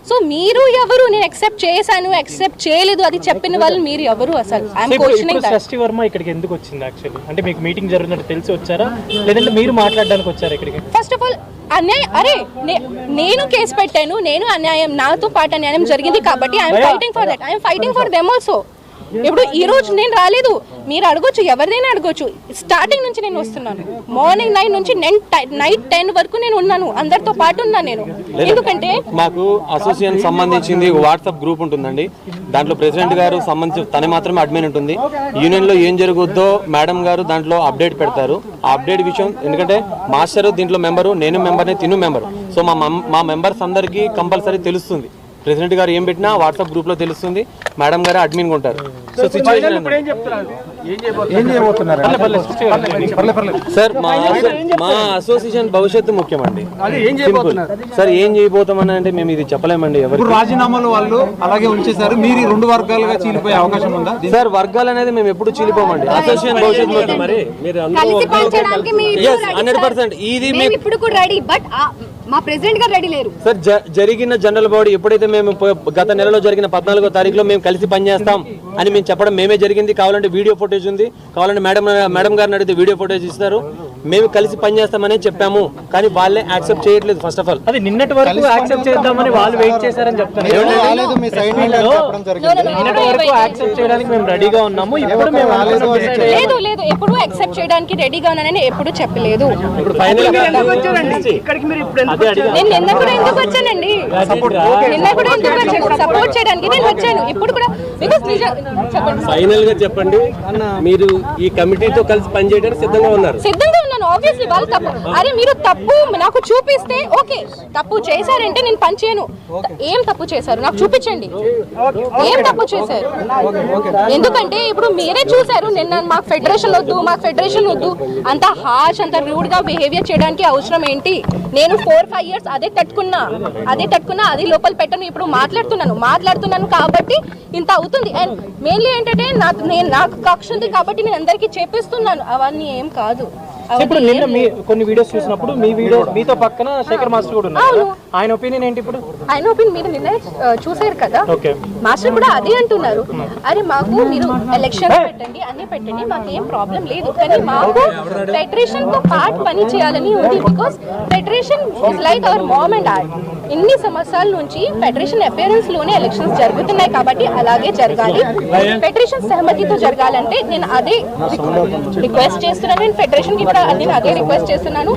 So మీరు ఎవరు? నేను యాక్సెప్ట్ చేశాను, యాక్సెప్ట్ చేయలేదు అది చెప్పిన వాళ్ళు మీరు ఎవరు అసలు? I'm questioning that. షష్ఠి వర్మ ఇక్కడికి ఎందుకు వచ్చింది యాక్చువల్లీ? అంటే మీకు మీటింగ్ జరుగుతున్నట్టు తెలిసి వచ్చారా లేదంటే మీరు మాట్లాడడానికి వచ్చారా ఇక్కడికి? ఫస్ట్ ఆఫ్ ఆల్ అన్యాయం, అరే నేను కేసు పెట్టాను, నేను అన్యాయం, నాతో పాటు అన్యాయం జరిగింది కాబట్టి I'm fighting for that, I'm fighting for them also. ఇప్పుడు ఈ రోజు నేను రాలేదు, మీరు అడగొచ్చు, ఎవరిదైనా అడగొచ్చు. స్టార్టింగ్ నుంచి నేను వస్తున్నాను, మార్నింగ్ 9 నుంచి నైట్ 10 వరకు నేను ఉన్నాను, అందరితో పాటు ఉన్నాను నేను. ఎందుకంటే మాకు అసోసియేషన్ సంబంధించింది వాట్సాప్ గ్రూప్ ఉంటుందండి, దాంట్లో ప్రెసిడెంట్ గారు సంబంధించి తన మాత్రమే అడ్మిన్ ఉంటుంది. యూనియన్ లో ఏం జరుగుద్దో మేడం గారు దాంట్లో అప్డేట్ పెడతారు. ఆ అప్డేట్ విషయం ఎందుకంటే మాస్టర్ దీంట్లో మెంబరు, నేను మెంబర్ని, తిను మెంబర్. సో మా మెంబర్స్ అందరికీ కంపల్సరీ తెలుస్తుంది. ప్రెసిడెంట్ గారు ఏం పెట్టినా వాట్సాప్ గ్రూప్ లో తెలుస్తుంది, మేడం గారు అడ్మిన్ ఉంటారు. సో సిచ్యువేషన్ సార్ మా అసోసియేషన్ భవిష్యత్తు ముఖ్యమండి. సార్ ఏం చేయబోతామని అంటే మేము ఇది చెప్పలేమండి. ఎవరు రాజీనామాలు వాళ్ళు అలాగే ఉంచేశారు, మీరు 2 వర్గాలుగా చీలిపోయే అవకాశం ఉందా? సార్ వర్గాలు అనేది మేము ఎప్పుడు చీలిపోమండి. అసోసియేషన్ భవిష్యత్తు 100% ఇది ఇప్పుడు కూడా రెడీ, బట్ మా ప్రెసిడెంట్ గారు రెడీ లేరు సార్. జరిగిన జనరల్ బాడీ ఎప్పుడైతే మేము గత నెలలో జరిగిన 14వ తారీఖులో మేము కలిసి పనిచేస్తాం అని మేము చెప్పడం మేమే జరిగింది. కావాలంటే వీడియో ఫుటేజ్ ఉంది, కావాలంటే మేడం గారిని అడిగితే వీడియో ఫుటేజ్ ఇస్తారు. మేము కలిసి పనిచేస్తామని చెప్పాము, కానీ వాళ్ళే యాక్సెప్ట్ చేయట్లేదు. ఫస్ట్ ఆఫ్ ఆల్ అది నిన్నటి వరకు యాక్సెప్ట్ చేద్దామని వాళ్ళు వెయిట్ చేశారని చెప్తారు. నిన్నటి వరకు యాక్సెప్ట్ చేయడానికి మేము రెడీగా ఉన్నాము, ఇప్పుడు మేము లేదు లేదు ఎప్పుడు యాక్సెప్ట్ చేయడానికి రెడీగా ఉన్నానని ఎప్పుడు చెప్పలేదు. నేను నిన్న కూడా ఎందుకు వచ్చానండి, నిన్న కూడా ఎందుకు వచ్చాను, సపోర్ట్ చేయడానికి నేను వచ్చాను. ఇప్పుడు కూడా ఫైనల్ గా చెప్పండి, మీరు ఈ కమిటీతో కలిసి పనిచేయడానికి సిద్ధంగా ఉన్నారు? సిద్ధంగా ఉన్నాను. ఆబ్వియస్లీ వాళ్ళు తప్పు, అరే మీరు తప్పు నాకు చూపిస్తే ఓకే, తప్పు చేశారంటే నేను పని చేయను. ఏం తప్పు చేశారు నాకు చూపించండి, ఏం తప్పు చేశారు. ఎందుకంటే ఇప్పుడు మీరే చూసారు నిన్న మాకు ఫెడరేషన్ వద్దు, మాకు ఫెడరేషన్ వద్దు, అంత హార్ష్ అంత రూడ్ గా బిహేవియర్ చేయడానికి అవసరం ఏంటి? నేను 4-5 ఇయర్స్ అదే తట్టుకున్నా, అది లోపల పెట్టను. ఇప్పుడు మాట్లాడుతున్నాను కాబట్టి ఇంత అవుతుంది. అండ్ మెయిన్లీ ఏంటంటే నాకు కక్ష ఉంది కాబట్టి నేను అందరికీ చేపిస్తున్నాను, అవన్నీ ఏం కాదు. ఇప్పుడు నిన్న కొన్ని వీడియోస్ చూసినప్పుడు మీ వీడియో మీతో పక్కన శేఖర్ మాస్టర్ కూడా ఉన్నారు, ఆయన ఒపీనియన్ ఏంటి? ఇప్పుడు ఆయన ఒపీనియన్ మీరు నిన్న చూసారు కదా, మాస్టర్ కూడా అదే అంటున్నారు, అరే మాకు మీరు ఎలక్షన్ పెట్టండి, అన్ని పెట్టండి, మాకు ఏం ప్రాబ్లం లేదు, కానీ మాకు ఫెడరేషన్ తో పార్ట్ పని చేయాలని ఉంది. Because federation is like our mom and dad. ఇన్ని సంవత్సరాల నుంచి ఫెడరేషన్ అపియరెన్స్ లోనే ఎలక్షన్స్ జరుగుతున్నాయి కాబట్టి అలాగే జరగాలి. ఫెడరేషన్ సహమతితో జరగాలంటే నేను అదే రిక్వెస్ట్ చేస్తున్నాను. నేను ఫెడరేషన్ కి కూడా నేను అదే రిక్వెస్ట్ చేస్తున్నాను.